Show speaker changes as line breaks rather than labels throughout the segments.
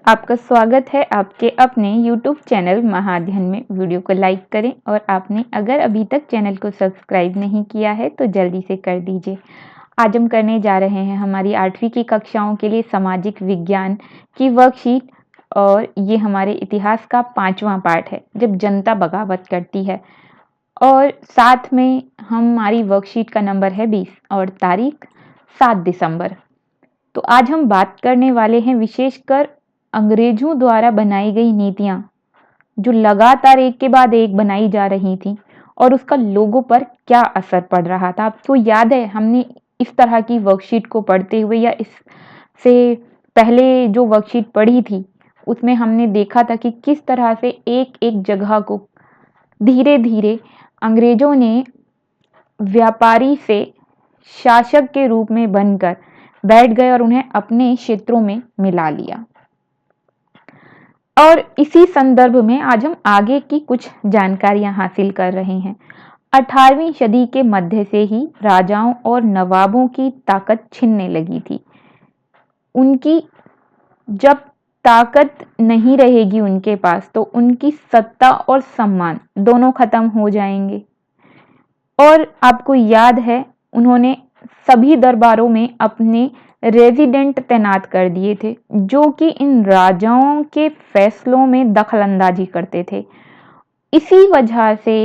आपका स्वागत है आपके अपने YouTube चैनल महाअध्ययन में। वीडियो को लाइक करें और आपने अगर अभी तक चैनल को सब्सक्राइब नहीं किया है तो जल्दी से कर दीजिए। आज हम करने जा रहे हैं हमारी 8वीं की कक्षाओं के लिए सामाजिक विज्ञान की वर्कशीट और ये हमारे इतिहास का 5वां पार्ट है, जब जनता बगावत करती है। और साथ में हमारी वर्कशीट का नंबर है 20 और तारीख 7 दिसंबर। तो आज हम बात करने वाले हैं विशेषकर अंग्रेजों द्वारा बनाई गई नीतियां जो लगातार एक के बाद एक बनाई जा रही थी और उसका लोगों पर क्या असर पड़ रहा था। आपको याद है हमने इस तरह की वर्कशीट को पढ़ते हुए या इससे पहले जो वर्कशीट पढ़ी थी उसमें हमने देखा था कि किस तरह से एक एक जगह को धीरे धीरे अंग्रेजों ने व्यापारी से शासक के रूप में बनकर बैठ गए और उन्हें अपने क्षेत्रों में मिला लिया। और इसी संदर्भ में आज हम आगे की कुछ जानकारियां हासिल कर रहे हैं। 18वीं सदी के मध्य से ही राजाओं और नवाबों की ताकत छिनने लगी थी। उनकी जब ताकत नहीं रहेगी उनके पास तो उनकी सत्ता और सम्मान दोनों खत्म हो जाएंगे। और आपको याद है उन्होंने सभी दरबारों में अपने रेजिडेंट तैनात कर दिए थे जो कि इन राजाओं के फैसलों में दखलंदाजी करते थे। इसी वजह से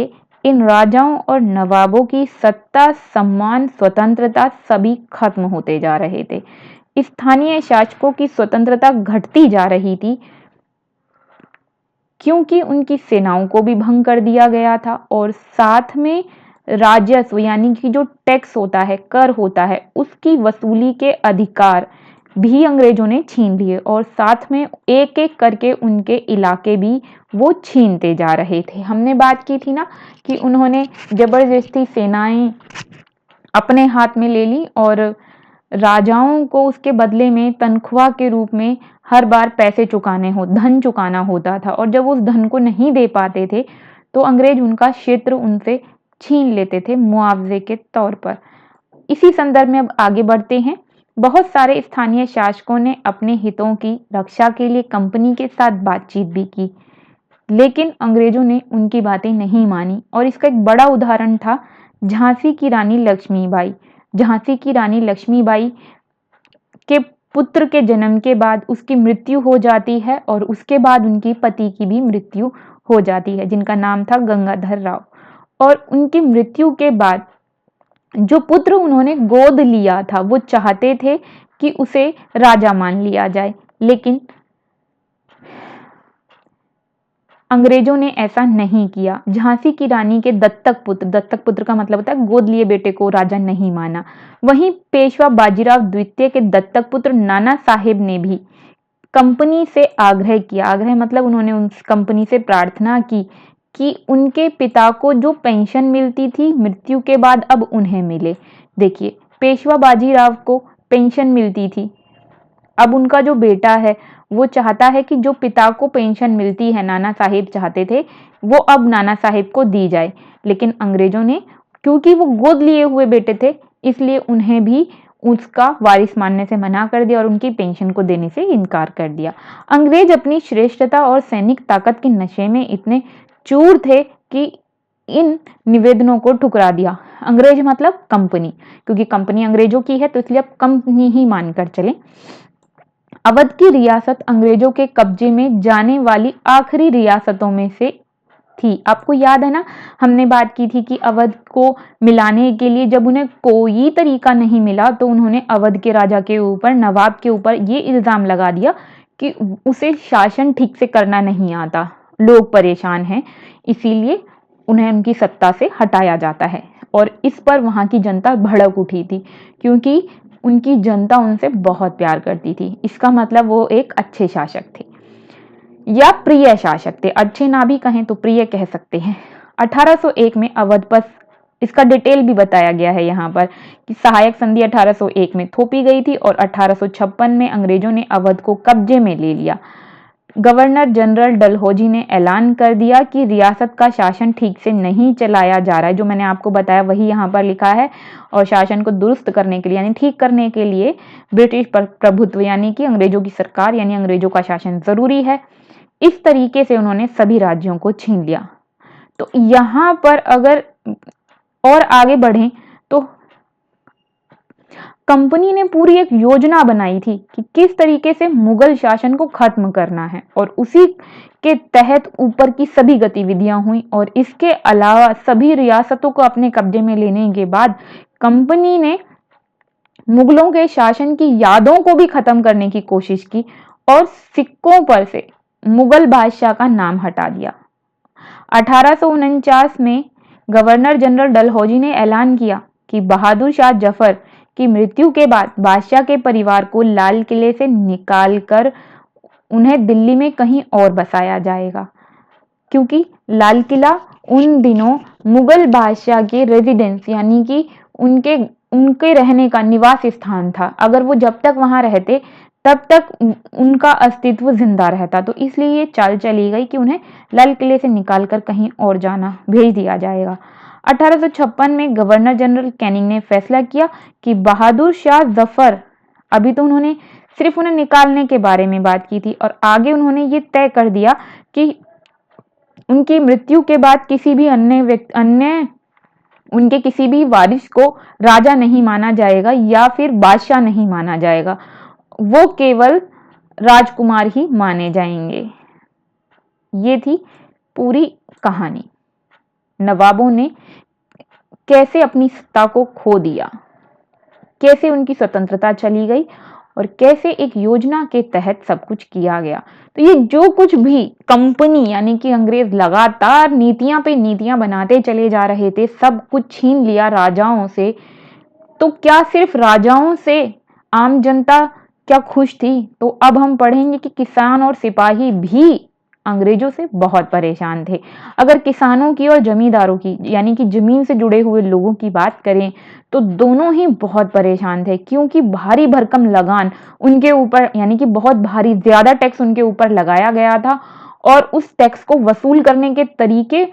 इन राजाओं और नवाबों की सत्ता, सम्मान, स्वतंत्रता सभी खत्म होते जा रहे थे। स्थानीय शासकों की स्वतंत्रता घटती जा रही थी क्योंकि उनकी सेनाओं को भी भंग कर दिया गया था और साथ में राजस्व यानी कि जो टैक्स होता है, कर होता है, उसकी वसूली के अधिकार भी अंग्रेजों ने छीन लिए और साथ में एक एक करके उनके इलाके भी वो छीनते जा रहे थे। हमने बात की थी ना कि उन्होंने जबरदस्ती सेनाएं अपने हाथ में ले ली और राजाओं को उसके बदले में तनख्वाह के रूप में हर बार पैसे धन चुकाना होता था और जब उस धन को नहीं दे पाते थे तो अंग्रेज उनका क्षेत्र उनसे छीन लेते थे मुआवजे के तौर पर। इसी संदर्भ में अब आगे बढ़ते हैं। बहुत सारे स्थानीय शासकों ने अपने हितों की रक्षा के लिए कंपनी के साथ बातचीत भी की, लेकिन अंग्रेजों ने उनकी बातें नहीं मानी और इसका एक बड़ा उदाहरण था झांसी की रानी लक्ष्मीबाई। झांसी की रानी लक्ष्मीबाई के पुत्र के जन्म के बाद उसकी मृत्यु हो जाती है और उसके बाद उनकी पति की भी मृत्यु हो जाती है जिनका नाम था गंगाधर राव। और उनकी मृत्यु के बाद जो पुत्र उन्होंने गोद लिया था वो चाहते थे कि उसे राजा मान लिया जाए, लेकिन अंग्रेजों ने ऐसा नहीं किया। झांसी की रानी के दत्तक पुत्र का मतलब होता है गोद लिए बेटे को राजा नहीं माना। वहीं पेशवा बाजीराव द्वितीय के दत्तक पुत्र नाना साहेब ने भी कंपनी से आग्रह किया। आग्रह मतलब उन्होंने उस कंपनी से प्रार्थना की कि उनके पिता को जो पेंशन मिलती थी मृत्यु के बाद अब उन्हें मिले। देखिए, पेशवा बाजीराव को पेंशन मिलती थी, अब उनका जो बेटा है वो चाहता है कि जो पिता को पेंशन मिलती है, नाना साहेब चाहते थे, वो अब नाना साहेब को दी जाए, लेकिन अंग्रेजों ने क्योंकि वो गोद लिए हुए बेटे थे इसलिए उन्हें भी उसका वारिस मानने से मना कर दिया और उनकी पेंशन को देने से इनकार कर दिया। अंग्रेज अपनी श्रेष्ठता और सैनिक ताकत के नशे में इतने चूर थे कि इन निवेदनों को ठुकरा दिया। अंग्रेज मतलब कंपनी, क्योंकि कंपनी अंग्रेजों की है तो इसलिए अब कंपनी ही मानकर चले। अवध की रियासत अंग्रेजों के कब्जे में जाने वाली आखिरी रियासतों में से थी। आपको याद है ना, हमने बात की थी कि अवध को मिलाने के लिए जब उन्हें कोई तरीका नहीं मिला तो उन्होंने अवध के राजा के ऊपर, नवाब के ऊपर ये इल्जाम लगा दिया कि उसे शासन ठीक से करना नहीं आता, लोग परेशान हैं, इसीलिए उन्हें उनकी सत्ता से हटाया जाता है। और इस पर वहां की जनता भड़क उठी थी क्योंकि उनकी जनता उनसे बहुत प्यार करती थी। इसका मतलब वो एक अच्छे शासक थे या प्रिय शासक थे, अच्छे ना भी कहें तो प्रिय कह सकते हैं। 1801 में अवध पर, इसका डिटेल भी बताया गया है यहाँ पर कि सहायक संधि 1801 में थोपी गई थी और 1856 में अंग्रेजों ने अवध को कब्जे में ले लिया। गवर्नर जनरल डलहौजी ने ऐलान कर दिया कि रियासत का शासन ठीक से नहीं चलाया जा रहा है। जो मैंने आपको बताया वही यहाँ पर लिखा है। और शासन को दुरुस्त करने के लिए यानी ठीक करने के लिए ब्रिटिश प्रभुत्व यानी कि अंग्रेजों की सरकार यानी अंग्रेजों का शासन जरूरी है। इस तरीके से उन्होंने सभी राज्यों को छीन लिया। तो यहाँ पर अगर और आगे बढ़ें तो कंपनी ने पूरी एक योजना बनाई थी कि किस तरीके से मुगल शासन को खत्म करना है और उसी के तहत ऊपर की सभी गतिविधियां हुई। और इसके अलावा सभी रियासतों को अपने कब्जे में लेने के बाद कंपनी ने मुगलों के शासन की यादों को भी खत्म करने की कोशिश की और सिक्कों पर से मुगल बादशाह का नाम हटा दिया। 1849 में गवर्नर जनरल डलहौजी ने ऐलान किया कि बहादुर शाह जफर की मृत्यु के बाद बादशाह के परिवार को लाल किले से निकालकर उन्हें दिल्ली में कहीं और बसाया जाएगा, क्योंकि लाल किला उन दिनों मुगल बादशाह के रेजिडेंस यानी कि उनके उनके रहने का निवास स्थान था। अगर वो जब तक वहां रहते तब तक उनका अस्तित्व जिंदा रहता। तो इसलिए ये चाल चली गई कि उन्हें लाल किले से निकालकर कहीं और जाना भेज दिया जाएगा। 1856 में गवर्नर जनरल कैनिंग ने फैसला किया कि बहादुर शाह जफर, अभी तो उन्होंने सिर्फ उन्हें निकालने के बारे में बात की थी और आगे उन्होंने ये तय कर दिया कि उनकी मृत्यु के बाद किसी भी अन्य उनके किसी भी वारिस को राजा नहीं माना जाएगा या फिर बादशाह नहीं माना जाएगा, वो केवल राजकुमार ही माने जाएंगे। ये थी पूरी कहानी। नवाबों ने कैसे अपनी सत्ता को खो दिया, कैसे उनकी स्वतंत्रता चली गई और कैसे एक योजना के तहत सब कुछ किया गया। तो ये जो कुछ भी कंपनी यानी कि अंग्रेज लगातार नीतियां पे नीतियां बनाते चले जा रहे थे, सब कुछ छीन लिया राजाओं से। तो क्या सिर्फ राजाओं से आम जनता क्या खुश थी? तो अब हम पढ़ेंगे कि किसान और सिपाही भी अंग्रेजों से बहुत परेशान थे। अगर किसानों की और जमींदारों की यानी कि जमीन से जुड़े हुए लोगों की बात करें तो दोनों ही बहुत परेशान थे, क्योंकि भारी भरकम लगान उनके ऊपर यानी कि बहुत भारी ज्यादा टैक्स उनके ऊपर लगाया गया था और उस टैक्स को वसूल करने के तरीके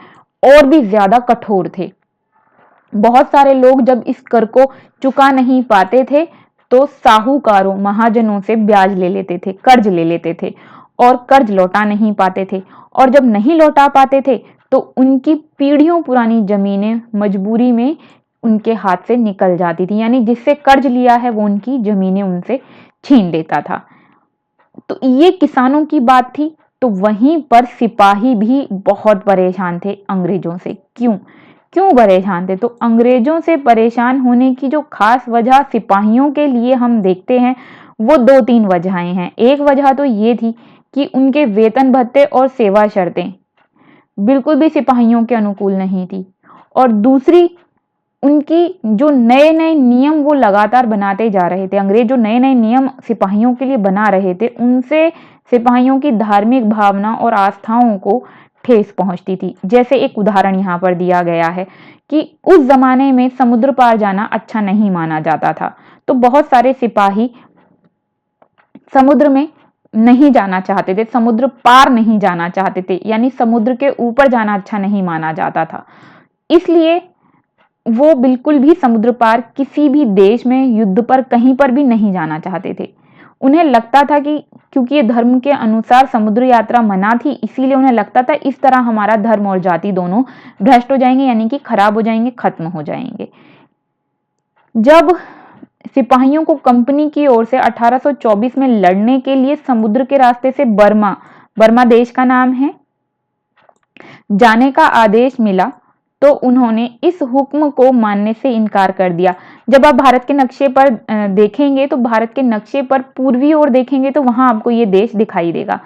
और भी ज्यादा कठोर थे। बहुत सारे लोग जब इस कर को चुका नहीं पाते थे तो साहूकारों महाजनों से ब्याज ले लेते थे, कर्ज ले लेते थे और कर्ज लौटा नहीं पाते थे। और जब नहीं लौटा पाते थे तो उनकी पीढ़ियों पुरानी जमीनें मजबूरी में उनके हाथ से निकल जाती थी, यानी जिससे कर्ज लिया है वो उनकी जमीनें उनसे छीन लेता था। तो ये किसानों की बात थी। तो वहीं पर सिपाही भी बहुत परेशान थे अंग्रेजों से। क्यों क्यों परेशान थे? तो अंग्रेजों से परेशान होने की जो खास वजह सिपाहियों के लिए हम देखते हैं वो दो तीन वजहें हैं। एक वजह तो ये थी कि उनके वेतन भत्ते और सेवा शर्तें बिल्कुल भी सिपाहियों के अनुकूल नहीं थी। और दूसरी, उनकी जो नए नए नियम वो लगातार बनाते जा रहे थे, अंग्रेज जो नए नए नियम सिपाहियों के लिए बना रहे थे उनसे सिपाहियों की धार्मिक भावना और आस्थाओं को ठेस पहुंचती थी। जैसे एक उदाहरण यहाँ पर दिया गया है कि उस जमाने में समुद्र पार जाना अच्छा नहीं माना जाता था, तो बहुत सारे सिपाही समुद्र में नहीं जाना चाहते थे, समुद्र पार नहीं जाना चाहते थे, यानी समुद्र के ऊपर जाना अच्छा नहीं माना जाता था। इसलिए वो बिल्कुल भी समुद्र पार किसी भी देश में युद्ध पर कहीं पर भी नहीं जाना चाहते थे। उन्हें लगता था कि क्योंकि ये धर्म के अनुसार समुद्र यात्रा मना थी, इसीलिए उन्हें लगता था इस तरह हमारा धर्म और जाति दोनों भ्रष्ट हो जाएंगे, यानी कि खराब हो जाएंगे, खत्म हो जाएंगे। जब सिपाहियों को कंपनी की ओर से 1824 में लड़ने के लिए समुद्र के रास्ते से बर्मा देश का नाम है, जाने का आदेश मिला तो उन्होंने इस हुक्म को मानने से इनकार कर दिया। जब आप भारत के नक्शे पर देखेंगे तो भारत के नक्शे पर पूर्वी ओर देखेंगे तो वहां आपको ये देश दिखाई देगा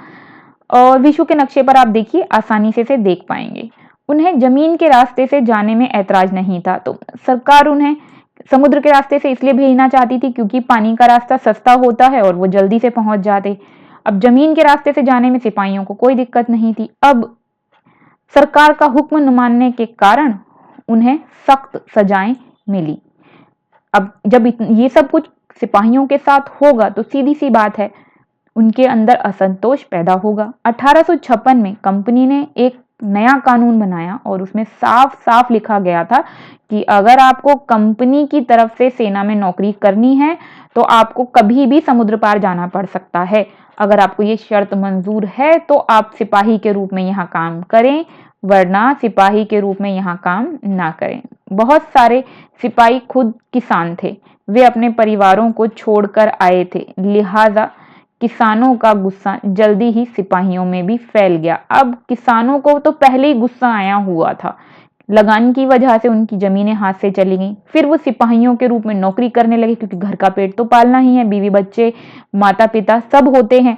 और विश्व के नक्शे पर आप देखिए आसानी से देख पाएंगे। उन्हें जमीन के रास्ते से जाने में ऐतराज नहीं था, तो सरकार उन्हें समुद्र के रास्ते से इसलिए भेजना चाहती थी क्योंकि पानी का रास्ता सस्ता होता है और वो जल्दी से पहुंच जाते। अब जमीन के रास्ते से जाने में सिपाहियों को कोई दिक्कत नहीं थी। अब सरकार का हुक्म न मानने के कारण उन्हें सख्त सजाएं मिली। अब जब ये सब कुछ सिपाहियों के साथ होगा तो सीधी सी बात है उनके अंदर असंतोष पैदा होगा। 1856 में कंपनी ने एक नया कानून बनाया और उसमें साफ साफ लिखा गया था कि अगर आपको कंपनी की तरफ से सेना में नौकरी करनी है तो आपको कभी भी समुद्र पार जाना पड़ सकता है। अगर आपको ये शर्त मंजूर है तो आप सिपाही के रूप में यहाँ काम करें, वरना सिपाही के रूप में यहाँ काम ना करें। बहुत सारे सिपाही खुद किसान थे, वे अपने परिवारों को छोड़कर आए थे, लिहाजा किसानों का गुस्सा जल्दी ही सिपाहियों में भी फैल गया। अब किसानों को तो पहले ही गुस्सा आया हुआ था, लगान की वजह से उनकी जमीनें हाथ से चली गईं। फिर वो सिपाहियों के रूप में नौकरी करने लगे, क्योंकि घर का पेट तो पालना ही है, बीवी बच्चे माता पिता सब होते हैं।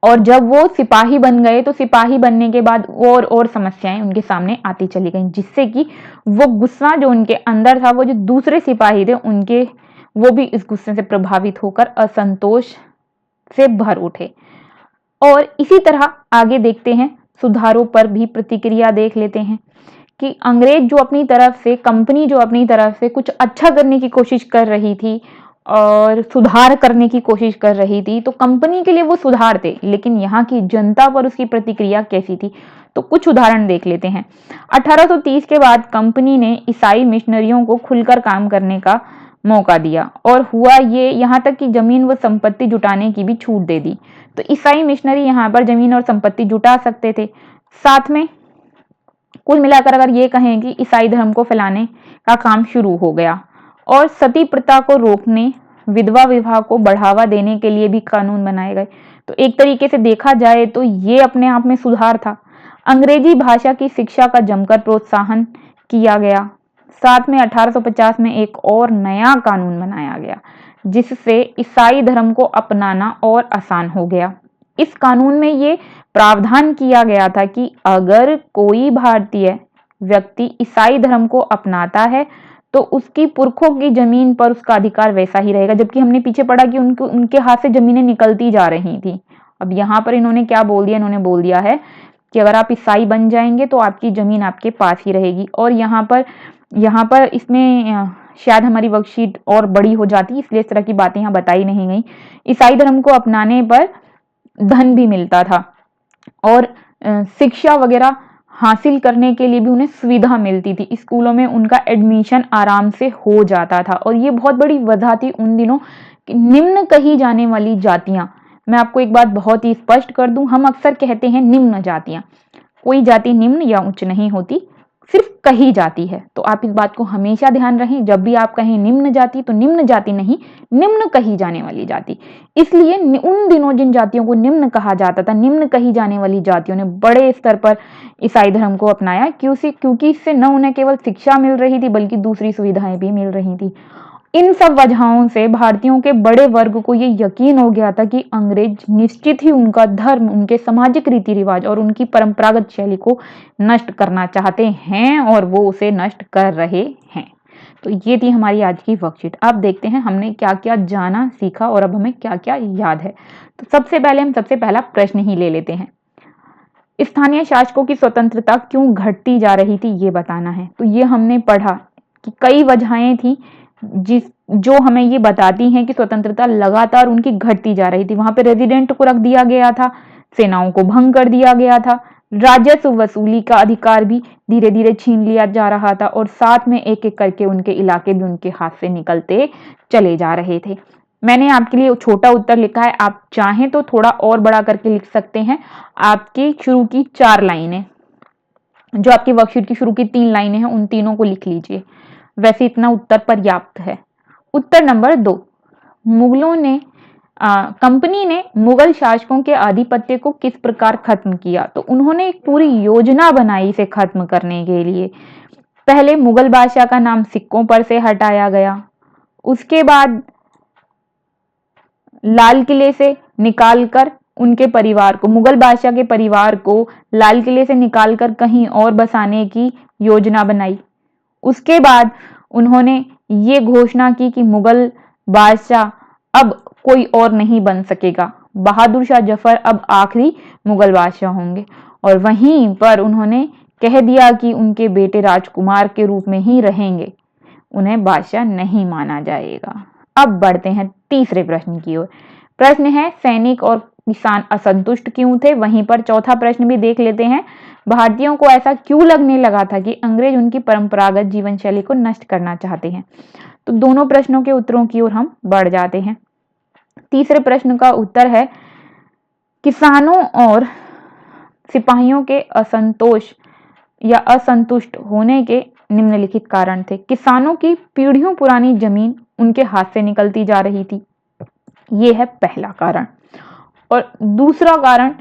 और जब वो सिपाही बन गए तो सिपाही बनने के बाद और समस्याएं उनके सामने आती चली गईं, जिससे कि वो गुस्सा जो उनके अंदर था, वो जो दूसरे सिपाही थे उनके, वो भी इस गुस्से से प्रभावित होकर असंतोष से भर उठे। और इसी तरह आगे देखते हैं, सुधारों पर भी प्रतिक्रिया देख लेते हैं कि अंग्रेज जो अपनी तरफ से, कंपनी जो अपनी तरफ से कुछ अच्छा करने की कोशिश कर रही थी और सुधार करने की कोशिश कर रही थी, तो कंपनी के लिए वो सुधार थे, लेकिन यहाँ की जनता पर उसकी प्रतिक्रिया कैसी थी, तो कुछ उदाहरण देख लेते हैं। 1830 के बाद कंपनी ने ईसाई मिशनरियों को खुलकर काम करने का मौका दिया और हुआ ये, यहाँ तक कि जमीन व संपत्ति जुटाने की भी छूट दे दी। तो ईसाई मिशनरी यहाँ पर जमीन और संपत्ति जुटा सकते थे। साथ में कुल मिलाकर अगर ये कहें कि ईसाई धर्म को फैलाने का काम शुरू हो गया और सती प्रथा को रोकने, विधवा विवाह को बढ़ावा देने के लिए भी कानून बनाए गए। तो एक तरीके से देखा जाए तो ये अपने आप में सुधार था। अंग्रेजी भाषा की शिक्षा का जमकर प्रोत्साहन किया गया। साथ में 1850 में एक और नया कानून बनाया गया, जिससे ईसाई धर्म को अपनाना और आसान हो गया। इस कानून में ये प्रावधान किया गया था कि अगर कोई भारतीय व्यक्ति ईसाई धर्म को अपनाता है तो उसकी पुरखों की जमीन पर उसका अधिकार वैसा ही रहेगा। जबकि हमने पीछे पढ़ा कि उनके हाथ से जमीनें निकलती जा रही थी। अब यहाँ पर इन्होंने क्या बोल दिया, इन्होंने बोल दिया है कि अगर आप ईसाई बन जाएंगे तो आपकी जमीन आपके पास ही रहेगी। और यहाँ पर इसमें शायद हमारी वर्कशीट और बड़ी हो जाती, इसलिए इस तरह की बातें यहाँ बताई नहीं गई। ईसाई धर्म को अपनाने पर धन भी मिलता था और शिक्षा वगैरह हासिल करने के लिए भी उन्हें सुविधा मिलती थी। स्कूलों में उनका एडमिशन आराम से हो जाता था। और ये बहुत बड़ी वजह थी उन दिनों कि निम्न कही जाने वाली जातियां, मैं आपको एक बात बहुत ही स्पष्ट कर दूं, हम अक्सर कहते हैं निम्न जातियां, कोई जाति निम्न या उच्च नहीं होती, सिर्फ कही जाती है। तो आप इस बात को हमेशा ध्यान रखें, जब भी आप कहें निम्न जाति तो निम्न जाति नहीं, निम्न कही जाने वाली जाति। इसलिए उन दिनों जिन जातियों को निम्न कहा जाता था, निम्न कही जाने वाली जातियों ने बड़े स्तर पर ईसाई धर्म को अपनाया, क्योंकि इससे न उन्हें केवल शिक्षा मिल रही थी बल्कि दूसरी सुविधाएं भी मिल रही थी। इन सब वजहों से भारतीयों के बड़े वर्ग को ये यकीन हो गया था कि अंग्रेज निश्चित ही उनका धर्म, उनके सामाजिक रीति रिवाज और उनकी परंपरागत शैली को नष्ट करना चाहते हैं और वो उसे नष्ट कर रहे हैं। तो ये थी हमारी आज की वर्कशीट। अब देखते हैं हमने क्या क्या जाना, सीखा और अब हमें क्या क्या याद है। तो सबसे पहले हम सबसे पहला प्रश्न ही ले लेते हैं। स्थानीय शासकों की स्वतंत्रता क्यों घटती जा रही थी, ये बताना है। तो ये हमने पढ़ा कि कई वजहें थी जो हमें ये बताती हैं कि स्वतंत्रता लगातार उनकी घटती जा रही थी। वहां पे रेजिडेंट को रख दिया गया था, सेनाओं को भंग कर दिया गया था, राजस्व वसूली का अधिकार भी धीरे धीरे छीन लिया जा रहा था और साथ में एक एक करके उनके इलाके भी उनके हाथ से निकलते चले जा रहे थे। मैंने आपके लिए छोटा उत्तर लिखा है, आप चाहें तो थोड़ा और बड़ा करके लिख सकते हैं। आपकी शुरू की 4 लाइनें, जो आपकी वर्कशीट की शुरू की 3 लाइनें हैं, उन तीनों को लिख लीजिए। वैसे इतना उत्तर पर्याप्त है। उत्तर नंबर 2, मुगलों ने कंपनी ने मुगल शासकों के आधिपत्य को किस प्रकार खत्म किया। तो उन्होंने एक पूरी योजना बनाई इसे खत्म करने के लिए। पहले मुगल बादशाह का नाम सिक्कों पर से हटाया गया, उसके बाद लाल किले से निकालकर उनके परिवार को, मुगल बादशाह के परिवार को लाल किले से निकालकर कहीं और बसाने की योजना बनाई। उसके बाद उन्होंने ये घोषणा की कि मुगल बादशाह अब कोई और नहीं बन सकेगा, बहादुर शाह जफर अब आखिरी मुगल बादशाह होंगे। और वहीं पर उन्होंने कह दिया कि उनके बेटे राजकुमार के रूप में ही रहेंगे, उन्हें बादशाह नहीं माना जाएगा। अब बढ़ते हैं तीसरे प्रश्न की ओर। प्रश्न है सैनिक और किसान असंतुष्ट क्यों थे। वहीं पर चौथा प्रश्न भी देख लेते हैं, भारतीयों को ऐसा क्यों लगने लगा था कि अंग्रेज उनकी परंपरागत जीवन शैली को नष्ट करना चाहते हैं। तो दोनों प्रश्नों के उत्तरों की ओर हम बढ़ जाते हैं। तीसरे प्रश्न का उत्तर है किसानों और सिपाहियों के असंतोष या असंतुष्ट होने के निम्नलिखित कारण थे। किसानों की पीढ़ियों पुरानी जमीन उनके हाथ से निकलती जा रही थी, ये है पहला कारण। और दूसरा कारण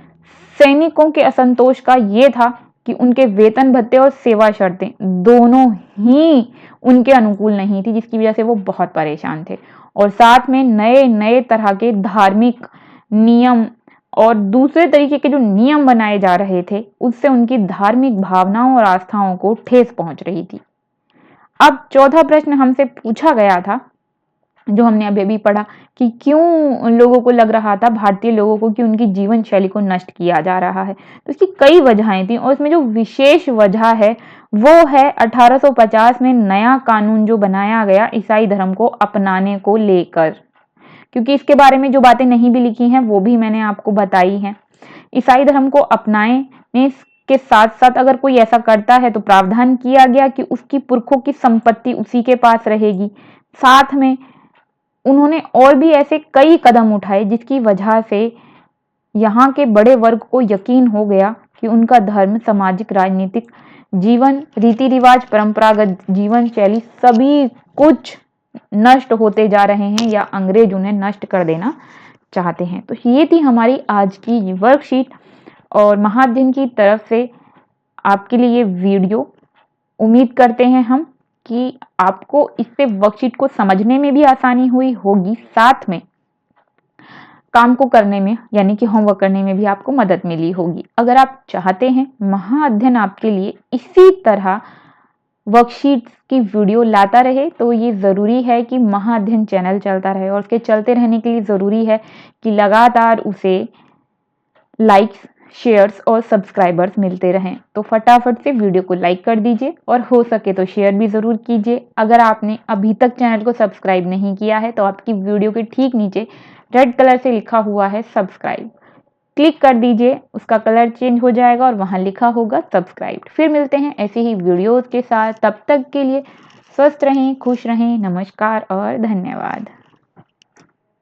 सैनिकों के असंतोष का ये था कि उनके वेतन भत्ते और सेवा शर्तें दोनों ही उनके अनुकूल नहीं थी, जिसकी वजह से वो बहुत परेशान थे। और साथ में नए नए तरह के धार्मिक नियम और दूसरे तरीके के जो नियम बनाए जा रहे थे, उससे उनकी धार्मिक भावनाओं और आस्थाओं को ठेस पहुंच रही थी। अब चौथा प्रश्न हमसे पूछा गया था, जो हमने अभी अभी पढ़ा, कि क्यों लोगों को लग रहा था, भारतीय लोगों को, कि उनकी जीवन शैली को नष्ट किया जा रहा है। तो इसकी कई वजहें थी और इसमें जो विशेष वजह है वो है 1850 में नया कानून जो बनाया गया ईसाई धर्म को अपनाने को लेकर, क्योंकि इसके बारे में जो बातें नहीं भी लिखी हैं वो भी मैंने आपको बताई हैं। ईसाई धर्म को अपनाने के साथ साथ अगर कोई ऐसा करता है तो प्रावधान किया गया कि उसकी पुरखों की संपत्ति उसी के पास रहेगी। साथ में उन्होंने और भी ऐसे कई कदम उठाए जिसकी वजह से यहाँ के बड़े वर्ग को यकीन हो गया कि उनका धर्म, सामाजिक, राजनीतिक जीवन, रीति रिवाज, परंपरागत जीवन शैली सभी कुछ नष्ट होते जा रहे हैं या अंग्रेज उन्हें नष्ट कर देना चाहते हैं। तो ये थी हमारी आज की वर्कशीट और महाअध्ययन की तरफ से आपके लिए वीडियो। उम्मीद करते हैं हम कि आपको इससे वर्कशीट को समझने में भी आसानी हुई होगी, साथ में काम को करने में यानी कि होमवर्क करने में भी आपको मदद मिली होगी। अगर आप चाहते हैं महाअध्ययन आपके लिए इसी तरह वर्कशीट्स की वीडियो लाता रहे, तो ये ज़रूरी है कि महाअध्ययन चैनल चलता रहे, और उसके चलते रहने के लिए ज़रूरी है कि लगातार उसे लाइक्स, शेयर्स और सब्सक्राइबर्स मिलते रहें। तो फटाफट से वीडियो को लाइक कर दीजिए और हो सके तो शेयर भी ज़रूर कीजिए। अगर आपने अभी तक चैनल को सब्सक्राइब नहीं किया है तो आपकी वीडियो के ठीक नीचे रेड कलर से लिखा हुआ है सब्सक्राइब, क्लिक कर दीजिए, उसका कलर चेंज हो जाएगा और वहां लिखा होगा सब्सक्राइब। फिर मिलते हैं ऐसे ही वीडियोस के साथ, तब तक के लिए स्वस्थ रहें, खुश रहें, नमस्कार और धन्यवाद।